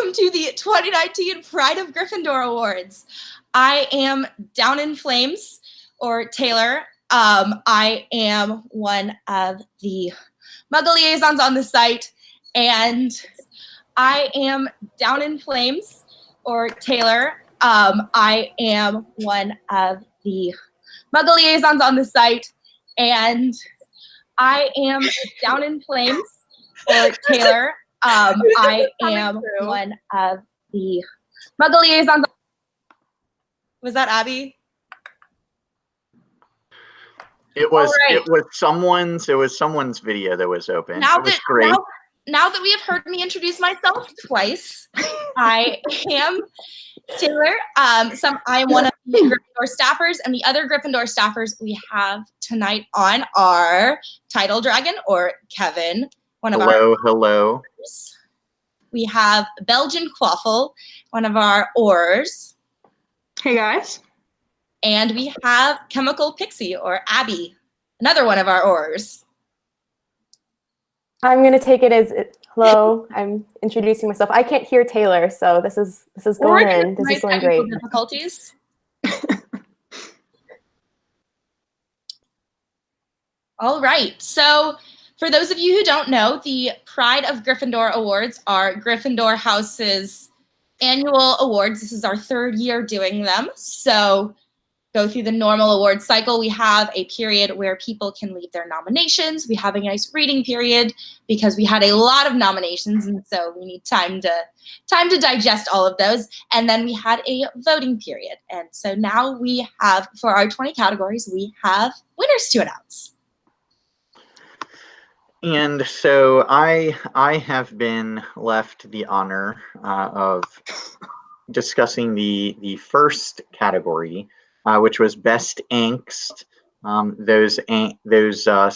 welcome to the 2019 Pride of Gryffindor Awards. I am Down in Flames, or Taylor. I am one of the Muggle liaisons on the site, and I am Down in Flames, or Taylor. I am one of the Muggle liaisons on the site, and I am Down in Flames, or Taylor. I am one of the Muggle liaisons. Was that Abby? It was. Right. It was someone's video that was open. Now it was great. Now that we have heard me introduce myself twice, I am Taylor. I am one of the Gryffindor staffers, and the other Gryffindor staffers we have tonight on are TidalDragon, or Kevin. Hello. We have Belgian Quaffle, one of our oars. Hey guys. And we have Chemical Pixie, or Abby, another one of our oars. I'm gonna take it as hello. I'm introducing myself. I can't hear Taylor, so this is going in. This is going great. Difficulties. All right. So, for those of you who don't know, the Pride of Gryffindor Awards are Gryffindor House's annual awards. This is our third year doing them. So go through the normal award cycle. We have a period where people can leave their nominations. We have a nice reading period because we had a lot of nominations, and so we need time to digest all of those. And then we had a voting period. And so now we have, for our 20 categories, we have winners to announce. And so I have been left the honor of discussing the first category, which was Best Angst. Those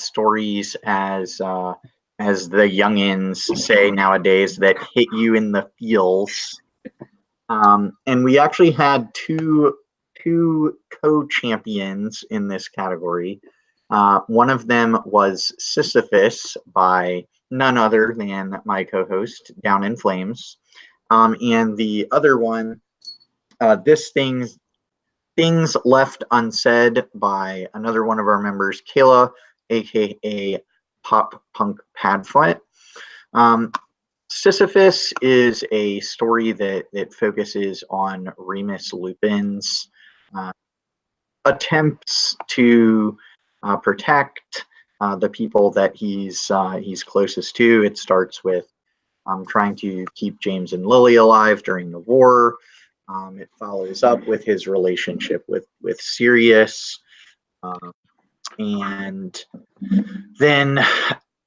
stories, as the youngins say nowadays, that hit you in the feels. And we actually had two co-champions in this category. One of them was Sisyphus by none other than my co-host, Down in Flames. And the other one, Things Left Unsaid by another one of our members, Kayla, aka Pop Punk Padfoot. Sisyphus is a story that focuses on Remus Lupin's attempts to protect the people that he's closest to. It starts with trying to keep James and Lily alive during the war. It follows up with his relationship with Sirius, and then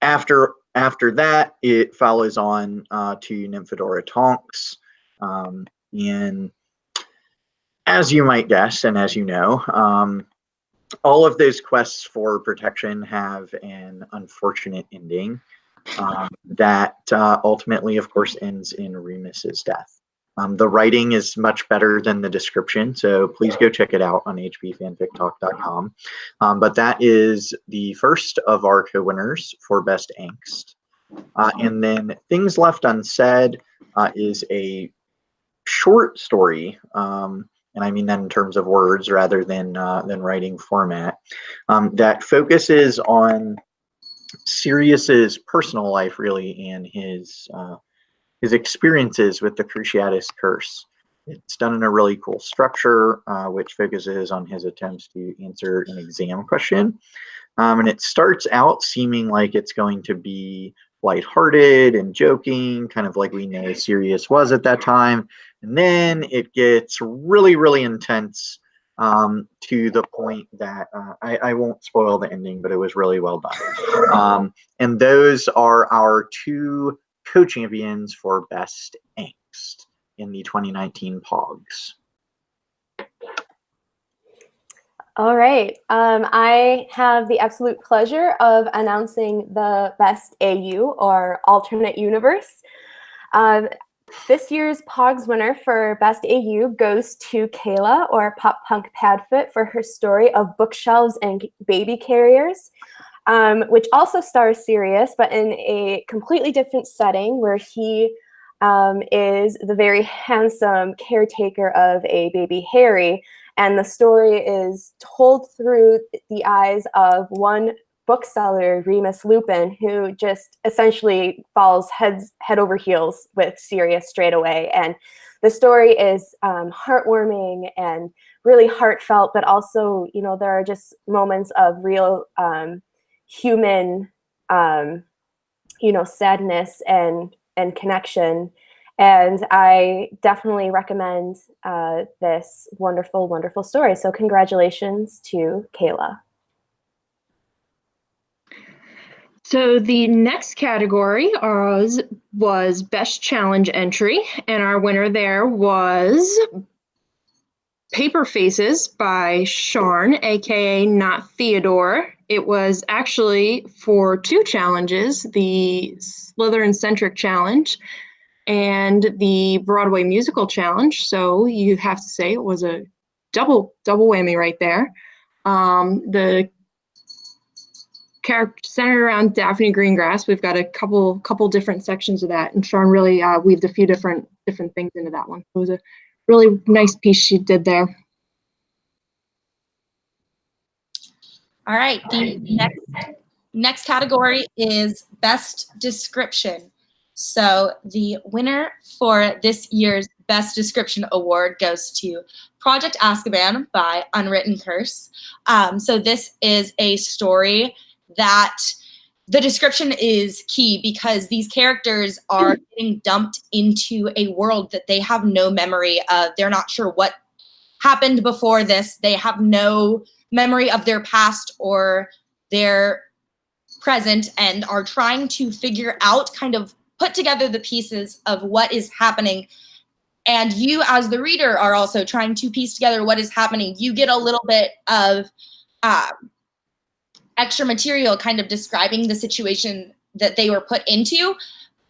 after that, it follows on to Nymphadora Tonks, and as you might guess, and as you know, all of those quests for protection have an unfortunate ending that ultimately, of course, ends in Remus's death. The writing is much better than the description, so please go check it out on hpfanfictalk.com. But that is the first of our co-winners for Best Angst. And then Things Left Unsaid is a short story, and I mean that in terms of words rather than writing format, that focuses on Sirius's personal life, really, and his experiences with the Cruciatus Curse. It's done in a really cool structure, which focuses on his attempts to answer an exam question. And it starts out seeming like it's going to be lighthearted and joking, kind of like we know Sirius was at that time. And then it gets really, really intense to the point that I won't spoil the ending, but it was really well done. And those are our two co-champions for Best Angst in the 2019 POGS. All right. I have the absolute pleasure of announcing the Best AU, or Alternate Universe. This year's POGS winner for Best AU goes to Kayla, or Pop Punk Padfoot, for her story of Bookshelves and Baby Carriers, which also stars Sirius, but in a completely different setting, where he is the very handsome caretaker of a baby Harry, and the story is told through the eyes of one bookseller, Remus Lupin, who just essentially falls head over heels with Sirius straight away. And the story is heartwarming and really heartfelt, but also, you know, there are just moments of real human, you know, sadness and connection. And I definitely recommend this wonderful, wonderful story. So congratulations to Kayla. So the next category was Best Challenge Entry, and our winner there was Paper Faces by Sharn, aka Not Theodore. It was actually for 2 challenges, the Slytherin-centric challenge and the Broadway musical challenge. So you have to say it was a double whammy right there. The character centered around Daphne Greengrass. We've got a couple different sections of that, and Sharn really weaved a few different things into that one. It was a really nice piece she did there. All right, the next category is Best Description. So the winner for this year's Best Description Award goes to Project Azkaban by Unwritten Curse. So this is a story that the description is key because these characters are getting dumped into a world that they have no memory of. They're not sure what happened before this. They have no memory of their past or their present and are trying to figure out, kind of put together the pieces of what is happening. And you as the reader are also trying to piece together what is happening. You get a little bit of extra material kind of describing the situation that they were put into.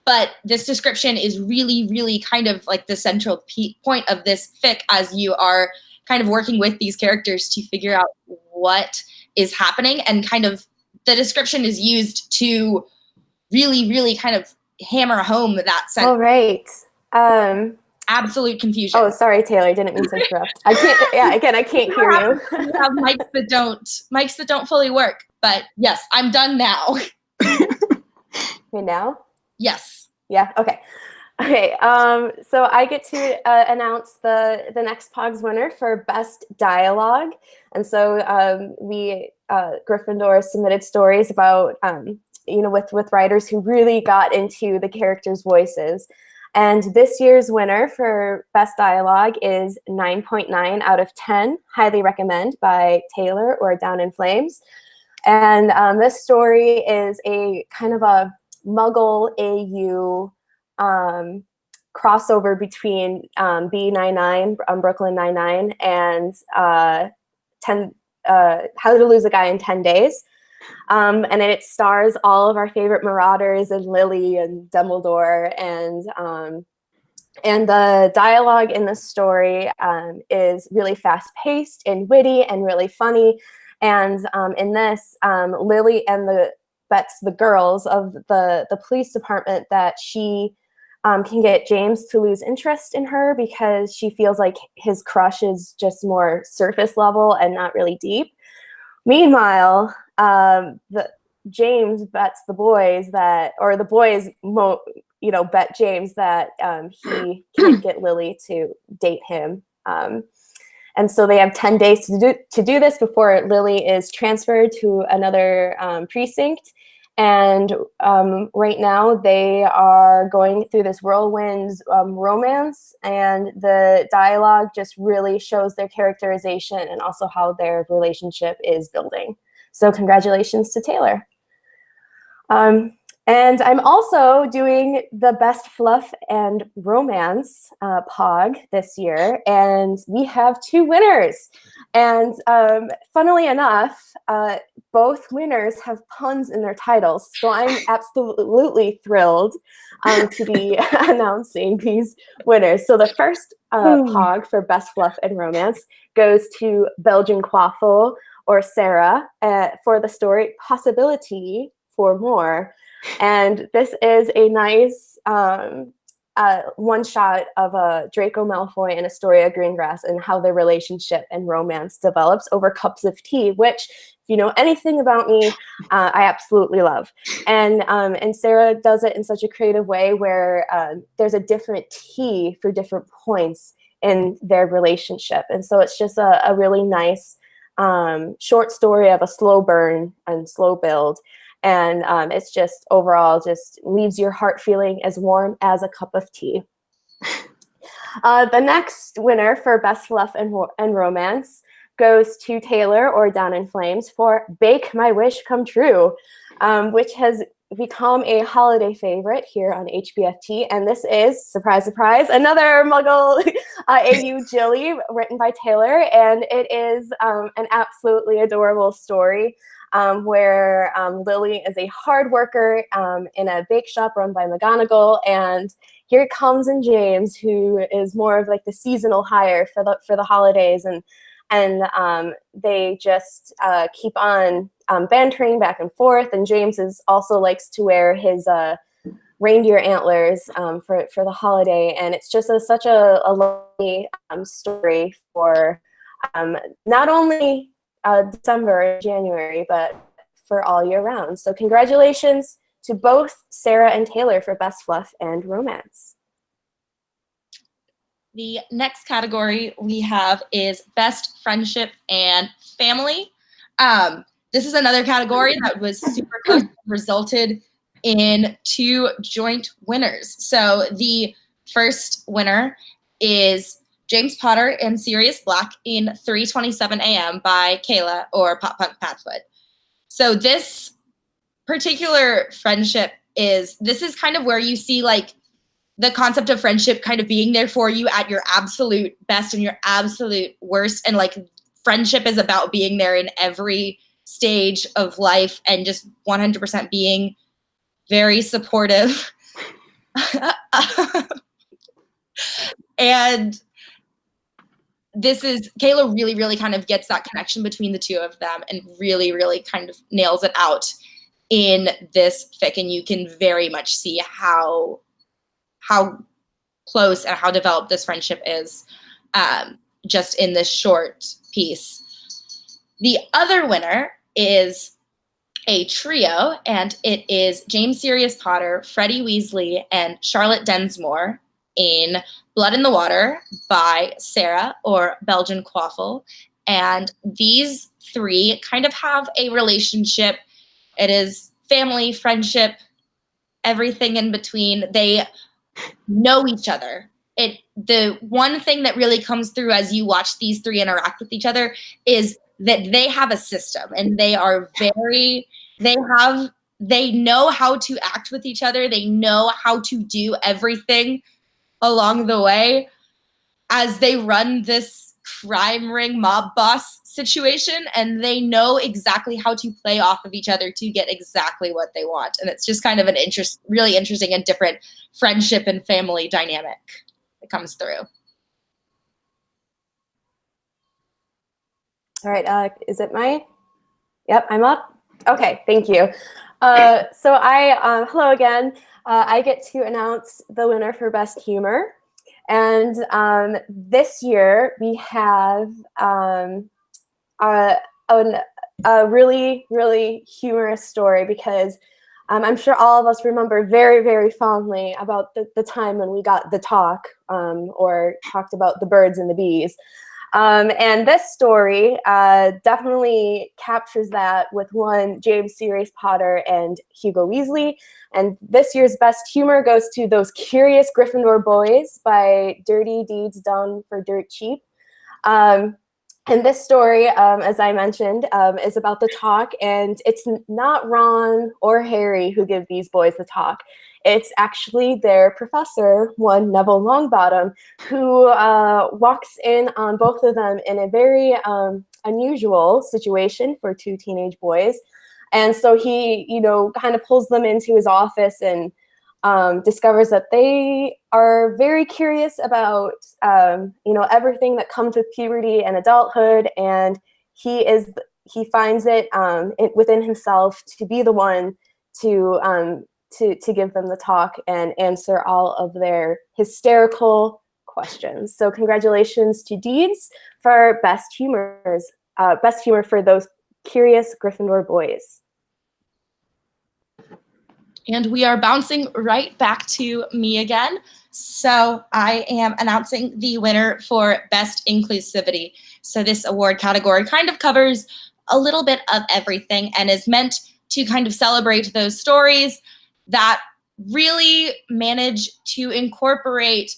But this description is really, really kind of like the central point of this fic as you are kind of working with these characters to figure out what is happening. And kind of the description is used to really, really kind of hammer home that sense. All right. Absolute confusion. Oh, sorry, Taylor. I didn't mean to interrupt. I can't. Yeah, again, I can't hear you. We have mics that don't fully work. But yes, I'm done now. Okay, now? Yes. Yeah. Okay. Okay. So I get to announce the next POGS winner for Best Dialogue, and so we Gryffindor submitted stories about you know, with writers who really got into the characters' voices. And this year's winner for Best Dialogue is 9.9 out of 10. Highly recommend by Taylor or Down in Flames. And this story is a kind of a Muggle AU crossover between B99, Brooklyn Nine-Nine, and How to Lose a Guy in 10 Days. And it stars all of our favorite Marauders and Lily and Dumbledore, and the dialogue in the story is really fast-paced and witty and really funny. And in this, Lily and Bets the girls of the police department that she can get James to lose interest in her because she feels like his crush is just more surface level and not really deep. Meanwhile, James bets the boys that, or the boys, bet James that he can't get Lily to date him. And so they have 10 days to do this before Lily is transferred to another precinct. And right now they are going through this whirlwind romance, and the dialogue just really shows their characterization and also how their relationship is building. So congratulations to Taylor. And I'm also doing the Best Fluff and Romance POG this year, and we have 2 winners. And funnily enough, both winners have puns in their titles, so I'm absolutely thrilled to be announcing these winners. So the first POG for Best Fluff and Romance goes to Belgian Quaffle, or Sarah, for the story Possibility for More. And this is a nice one shot of Draco Malfoy and Astoria Greengrass and how their relationship and romance develops over cups of tea, which, if you know anything about me, I absolutely love. And Sarah does it in such a creative way where there's a different tea for different points in their relationship. And so it's just a really nice short story of a slow burn and slow build. And it's just overall just leaves your heart feeling as warm as a cup of tea. The next winner for Best Fluff and Romance goes to Taylor, or Down in Flames, for Bake My Wish Come True, which has become a holiday favorite here on HPFT. And this is, surprise, surprise, another Muggle AU Jilly written by Taylor. And it is an absolutely adorable story where Lily is a hard worker in a bake shop run by McGonagall, and here comes in James, who is more of like the seasonal hire for the holidays, and they just keep on bantering back and forth. And James also likes to wear his reindeer antlers for the holiday, and it's just such a lovely story for not only December and January, but for all year round. So congratulations to both Sarah and Taylor for Best Fluff and Romance. The next category we have is Best Friendship and Family. This is another category that was super close and resulted in 2 joint winners. So the first winner is James Potter and Sirius Black in 3:27 a.m. by Kayla, or Pop Punk Pathfoot. So this particular friendship is kind of where you see like the concept of friendship kind of being there for you at your absolute best and your absolute worst. And like friendship is about being there in every stage of life and just 100% being very supportive. And this is, Kayla really, really kind of gets that connection between the two of them and really, really kind of nails it out in this fic. And you can very much see how close and how developed this friendship is just in this short piece. The other winner is a trio, and it is James Sirius Potter, Freddie Weasley, and Charlotte Densmore in Blood in the Water by Sarah, or Belgian Quaffle. And these 3 kind of have a relationship. It is family, friendship, everything in between. They know each other. The one thing that really comes through as you watch these 3 interact with each other is that they have a system, and they know how to act with each other. They know how to do everything along the way as they run this crime ring mob boss situation, and they know exactly how to play off of each other to get exactly what they want. And it's just kind of an really interesting and different friendship and family dynamic that comes through. All right, is it Yep, I'm up. Okay, thank you. So hello again. I get to announce the winner for Best Humor. And this year we have a really, really humorous story, because I'm sure all of us remember very, very fondly about the time when we got the talk or talked about the birds and the bees. And this story definitely captures that with one James Sirius Potter and Hugo Weasley. And this year's Best Humor goes to Those Curious Gryffindor Boys by Dirty Deeds Done for Dirt Cheap. And this story, as I mentioned, is about the talk, and it's not Ron or Harry who give these boys the talk. It's actually their professor, one Neville Longbottom, who walks in on both of them in a very unusual situation for 2 teenage boys. And so he, kind of pulls them into his office and discovers that they are very curious about, everything that comes with puberty and adulthood. And he finds it within himself to be the one to to give them the talk and answer all of their hysterical questions. So congratulations to Deeds for best humor for those curious Gryffindor boys. And we are bouncing right back to me again. So I am announcing the winner for Best Inclusivity. So this award category kind of covers a little bit of everything and is meant to kind of celebrate those stories that really manage to incorporate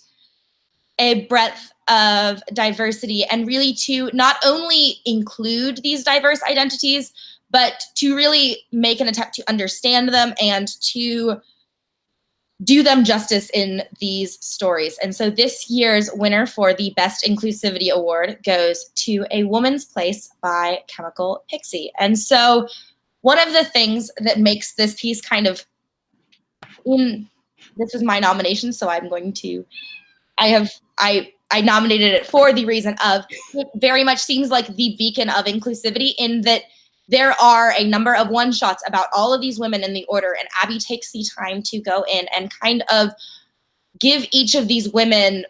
a breadth of diversity and really to not only include these diverse identities, but to really make an attempt to understand them and to do them justice in these stories. And so this year's winner for the Best Inclusivity Award goes to A Woman's Place by Chemical Pixie. And so one of the things that makes this piece kind of, this is my nomination, so I'm going to, I nominated it for the reason of it very much seems like the beacon of inclusivity in that there are a number of one-shots about all of these women in the order, and Abby takes the time to go in and kind of give each of these women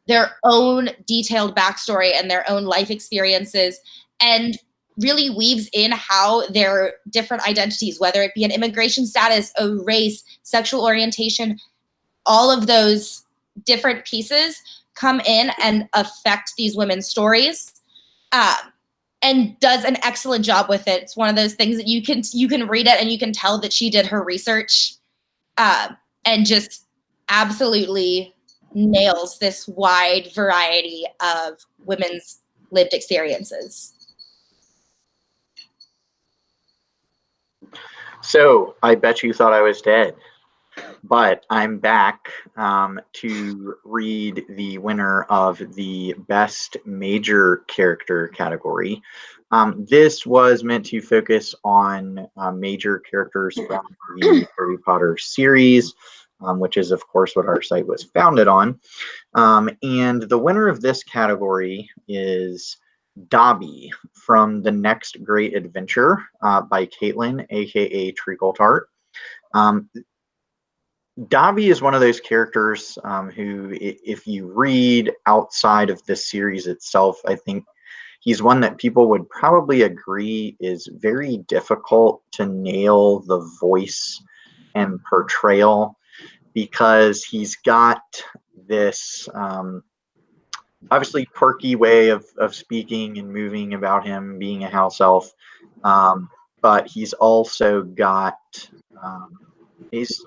their own detailed backstory and their own life experiences, and really weaves in how their different identities, whether it be an immigration status, a race, sexual orientation, all of those different pieces come in and affect these women's stories. And does an excellent job with it. It's one of those things that you can read it and you can tell that she did her research and just absolutely nails this wide variety of women's lived experiences. So I bet you thought I was dead, but I'm back to read the winner of the Best Major Character category. This was meant to focus on major characters from the Harry Potter series, which is, of course, what our site was founded on. And the winner of this category is Dobby from The Next Great Adventure by Caitlin, aka Treacle Tart. Dobby is one of those characters who, if you read outside of this series itself, I think he's one that people would probably agree is very difficult to nail the voice and portrayal, because he's got this obviously quirky way of speaking and moving about him being a house elf, but he's also got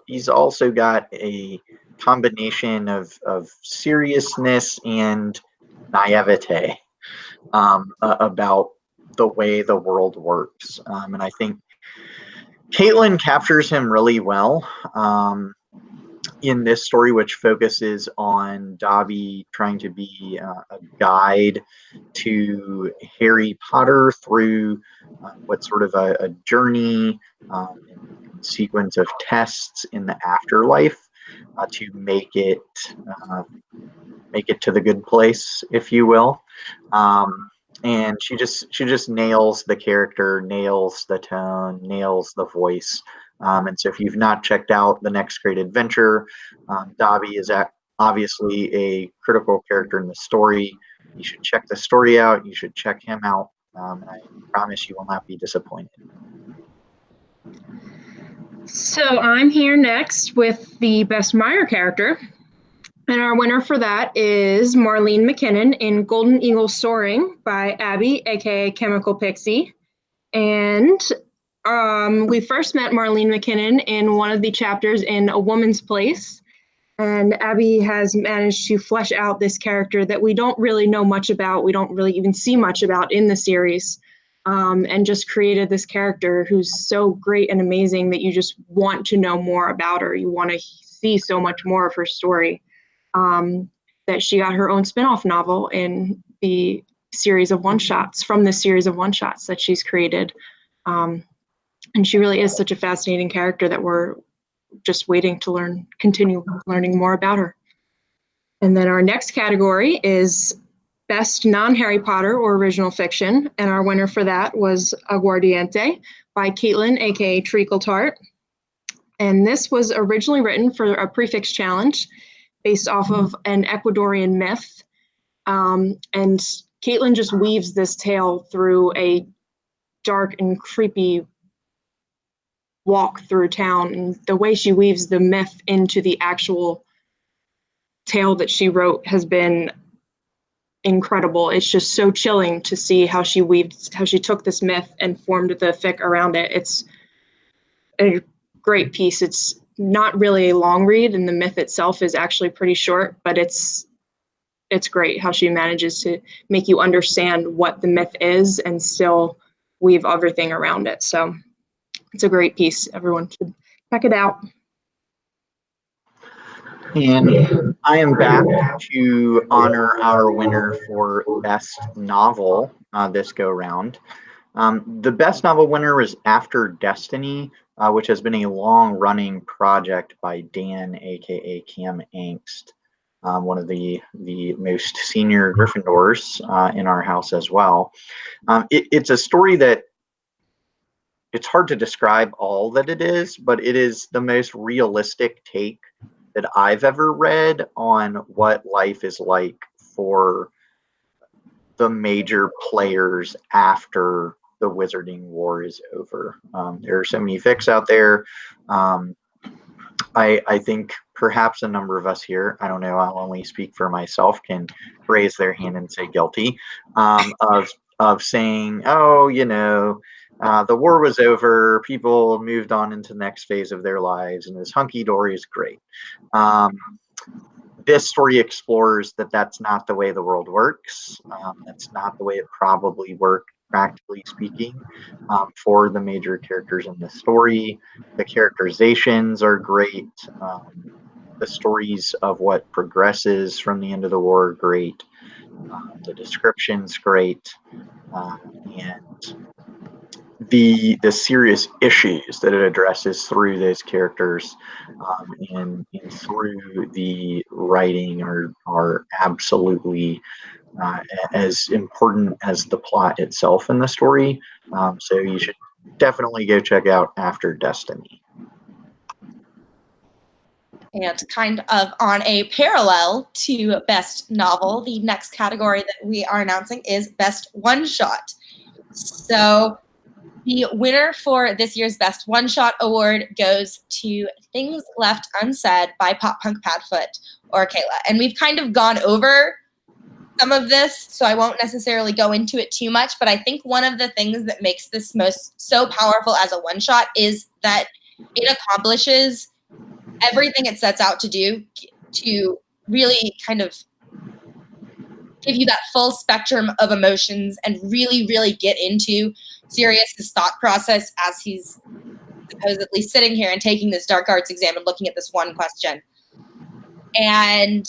he's also got a combination of seriousness and naivete about the way the world works, and I think Caitlin captures him really well in this story, which focuses on Dobby trying to be a guide to Harry Potter through what's sort of a journey sequence of tests in the afterlife to make it to the good place, if you will. And she just nails the character, nails the tone, nails the voice. And so if you've not checked out The Next Great Adventure, Dobby is obviously a critical character in the story. You should check the story out. You should check him out. And I promise you will not be disappointed. So I'm here next with the Best Minor Character. And our winner for that is Marlene McKinnon in Golden Eagle Soaring by Abby, aka Chemical Pixie. And we first met Marlene McKinnon in one of the chapters in A Woman's Place. And Abby has managed to flesh out this character that we don't really know much about. We don't really even see much about in the series. And just created this character who's so great and amazing that you just want to know more about her. You want to see so much more of her story. That she got her own spin-off novel in the series of one-shots, from this series of one-shots that she's created. And she really is such a fascinating character that we're just waiting to continue learning more about her. And then our next category is Best Non-Harry Potter or Original Fiction. And our winner for that was Aguardiente by Caitlin, aka Treacle Tart. And this was originally written for a prefix challenge based off of an Ecuadorian myth. And Caitlin just weaves this tale through a dark and creepy walk through town. And the way she weaves the myth into the actual tale that she wrote has been incredible. It's just so chilling to see how she took this myth and formed the fic around it. It's a great piece. It's not really a long read, and the myth itself is actually pretty short, but it's great how she manages to make you understand what the myth is and still weave everything around it. So it's a great piece. Everyone should check it out. And I am back to honor our winner for Best Novel this go round. The Best Novel winner was After Destiny, which has been a long-running project by Dan, aka Cam Angst, one of the most senior Gryffindors in our house as well. It's a story that it's hard to describe all that it is, but it is the most realistic take that I've ever read on what life is like for the major players after the Wizarding War is over. There are so many fics out there. I think perhaps a number of us here, I don't know, I'll only speak for myself, can raise their hand and say guilty of saying, oh, you know, the war was over, people moved on into the next phase of their lives, and this hunky-dory is great. This story explores that that's not the way the world works. That's not the way it probably worked, practically speaking, for the major characters in the story. The characterizations are great. The stories of what progresses from the end of the war are great. The description's great. And the serious issues that it addresses through those characters and through the writing are absolutely as important as the plot itself in the story. So you should definitely go check out After Destiny. And kind of on a parallel to Best Novel, the next category that we are announcing is Best One Shot. So the winner for this year's Best One Shot Award goes to Things Left Unsaid by Pop Punk Padfoot or Kayla. And we've kind of gone over some of this, so I won't necessarily go into it too much, but I think one of the things that makes this so powerful as a one shot is that it accomplishes everything it sets out to do, to really kind of give you that full spectrum of emotions and really, really get into Sirius's thought process as he's supposedly sitting here and taking this dark arts exam and looking at this one question. And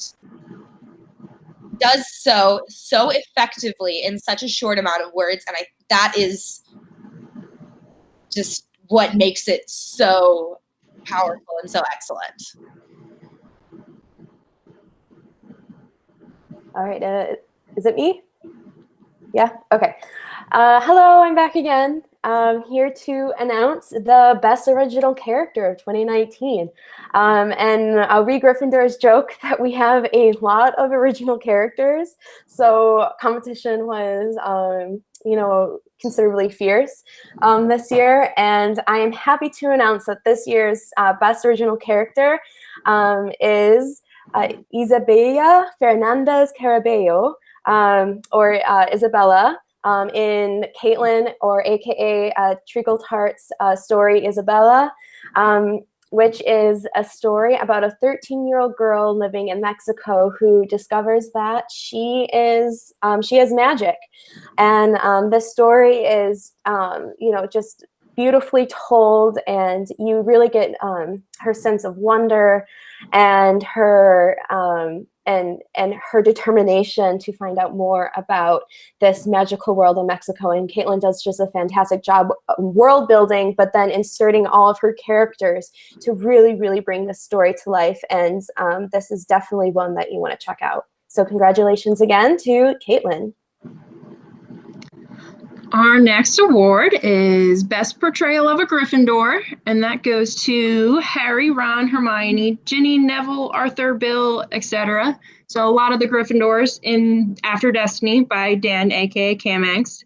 does so effectively in such a short amount of words, and that is just what makes it so powerful and so excellent. All right, is it me? Yeah, okay. Hello, I'm back again. I'm here to announce the Best Original Character of 2019. And we Gryffindors joke that we have a lot of original characters, so competition was, considerably fierce this year. And I am happy to announce that this year's Best Original Character is Isabella Fernandez Carabello, or Isabella, in Caitlin, or AKA Treacle Tart's story Isabella, which is a story about a 13-year-old girl living in Mexico who discovers that she has magic. And this story is, just beautifully told, and you really get her sense of wonder and her and her determination to find out more about this magical world in Mexico. And Caitlin does just a fantastic job world building, but then inserting all of her characters to really, really bring this story to life. And this is definitely one that you want to check out. So congratulations again to Caitlin. Our next award is Best Portrayal of a Gryffindor, and that goes to Harry, Ron, Hermione, Ginny, Neville, Arthur, Bill, etc. So a lot of the Gryffindors in After Destiny by Dan, aka Cam Angst.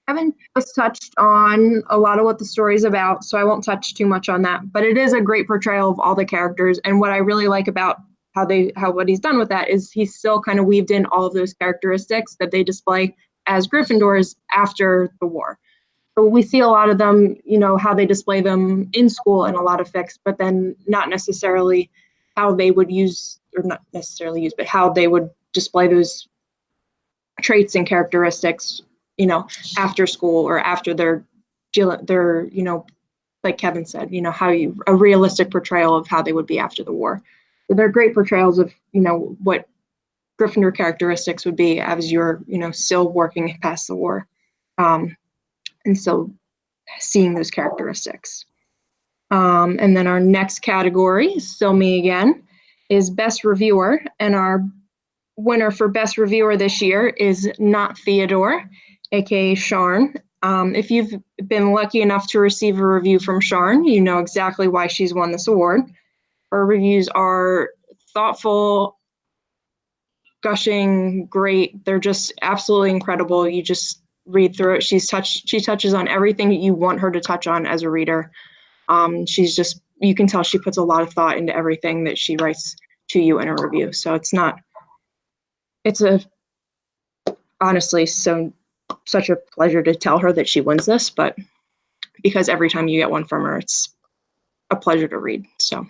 Haven't just touched on a lot of what the story's about, so I won't touch too much on that. But it is a great portrayal of all the characters, and what I really like about what he's done with that is he's still kind of weaved in all of those characteristics that they display as Gryffindors after the war. So we see a lot of them, how they display them in school in a lot of fics, but then not necessarily how they would use, or not necessarily use, but how they would display those traits and characteristics, after school or after their like Kevin said, a realistic portrayal of how they would be after the war. So they're great portrayals of, what Gryffindor characteristics would be as you're, still working past the war. And so seeing those characteristics. And then our next category, still me again, is Best Reviewer. And our winner for Best Reviewer this year is Not Theodore, aka Sharn. If you've been lucky enough to receive a review from Sharn, you know exactly why she's won this award. Her reviews are thoughtful, gushing, great. They're just absolutely incredible. You just read through it. She touches on everything you want her to touch on as a reader. You can tell she puts a lot of thought into everything that she writes to you in a review. So honestly, such a pleasure to tell her that she wins this, but because every time you get one from her, it's a pleasure to read. So.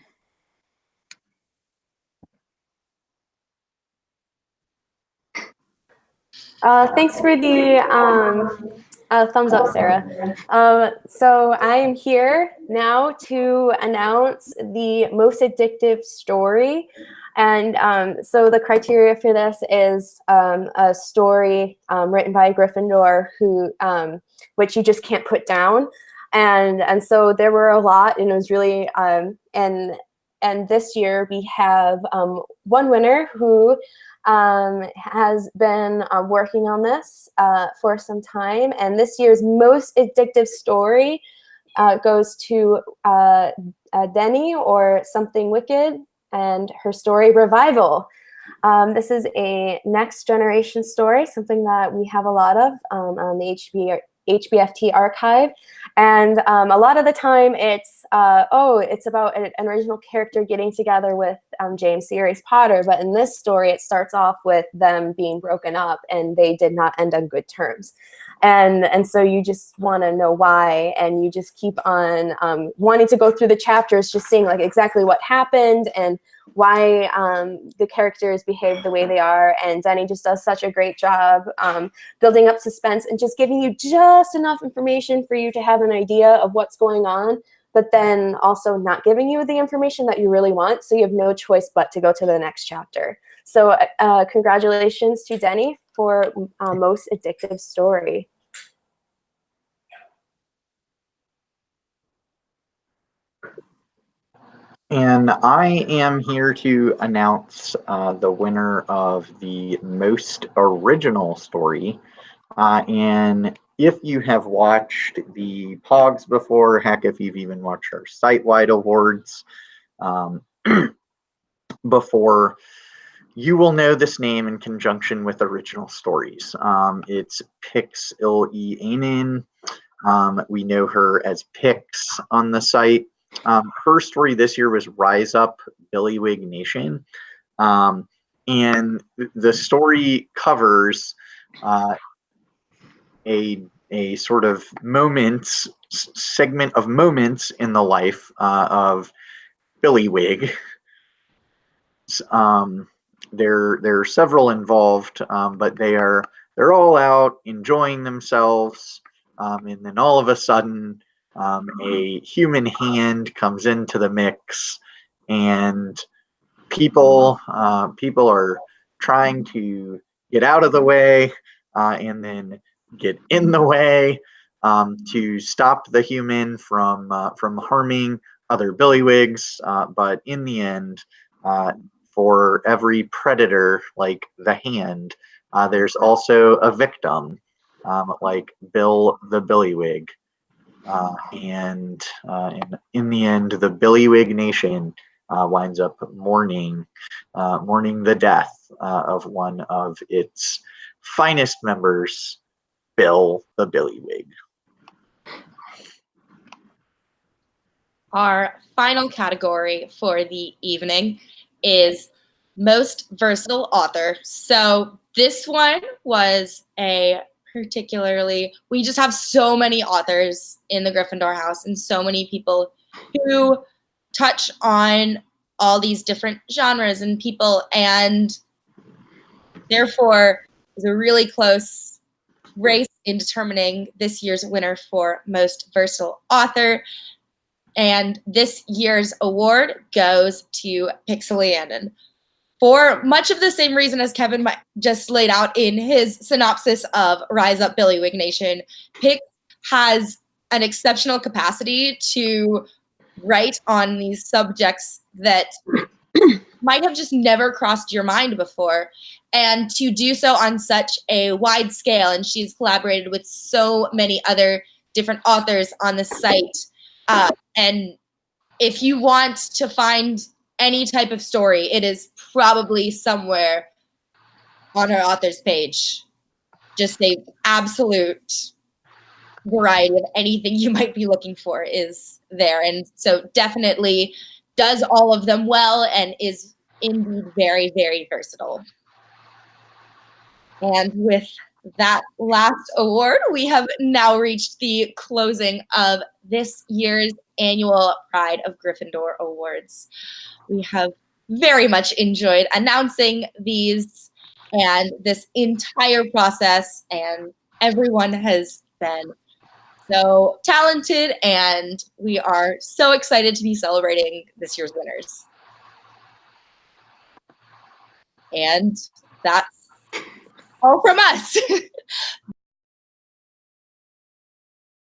Thanks for the thumbs up, Sarah. So I am here now to announce the Most Addictive Story. And so the criteria for this is a story written by a Gryffindor which you just can't put down. And so there were a lot, and it was really, and this year we have one winner who has been working on this for some time. And this year's Most Addictive Story goes to Denny, or Something Wicked, and her story Revival. This is a next generation story, something that we have a lot of on the HPFT archive. And a lot of the time it's about an original character getting together with James Sirius Potter. But in this story, it starts off with them being broken up and they did not end on good terms. And so you just want to know why, and you just keep on wanting to go through the chapters, just seeing like exactly what happened and why the characters behave the way they are. And Denny just does such a great job building up suspense and just giving you just enough information for you to have an idea of what's going on, but then also not giving you the information that you really want, so you have no choice but to go to the next chapter. So congratulations to Denny for Most Addictive Story. And I am here to announce the winner of the Most Original Story. And if you have watched the POGS before, heck, if you've even watched our site-wide awards before, you will know this name in conjunction with original stories. It's Pix Il-E-Anin. We know her as Pix on the site. Her story this year was Rise Up, Billywig Nation. And the story covers a sort of segment of moments in the life of Billywig. There are several involved, but they're all out enjoying themselves, and then all of a sudden a human hand comes into the mix, and people are trying to get out of the way and then get in the way to stop the human from harming other Billywigs, but in the end, for every predator like the hand, there's also a victim. like Bill the Billywig. And in the end, the Billywig Nation winds up mourning the death of one of its finest members, Bill the Billywig. Our final category for the evening is Most Versatile Author. So this one was a particularly, we just have so many authors in the Gryffindor house and so many people who touch on all these different genres and people, and therefore it was a really close race in determining this year's winner for Most Versatile Author. And this year's award goes to Pixelianon. For much of the same reason as Kevin just laid out in his synopsis of Rise Up Billywig Nation, Pix has an exceptional capacity to write on these subjects that might have just never crossed your mind before, and to do so on such a wide scale. And she's collaborated with so many other different authors on the site. And if you want to find any type of story, it is probably somewhere on her author's page. Just a absolute variety of anything you might be looking for is there. And so definitely does all of them well and is indeed very, very versatile. And with that last award, we have now reached the closing of this year's annual Pride of Gryffindor Awards. We have very much enjoyed announcing these and this entire process, and everyone has been so talented, and we are so excited to be celebrating this year's winners. And that's all from us.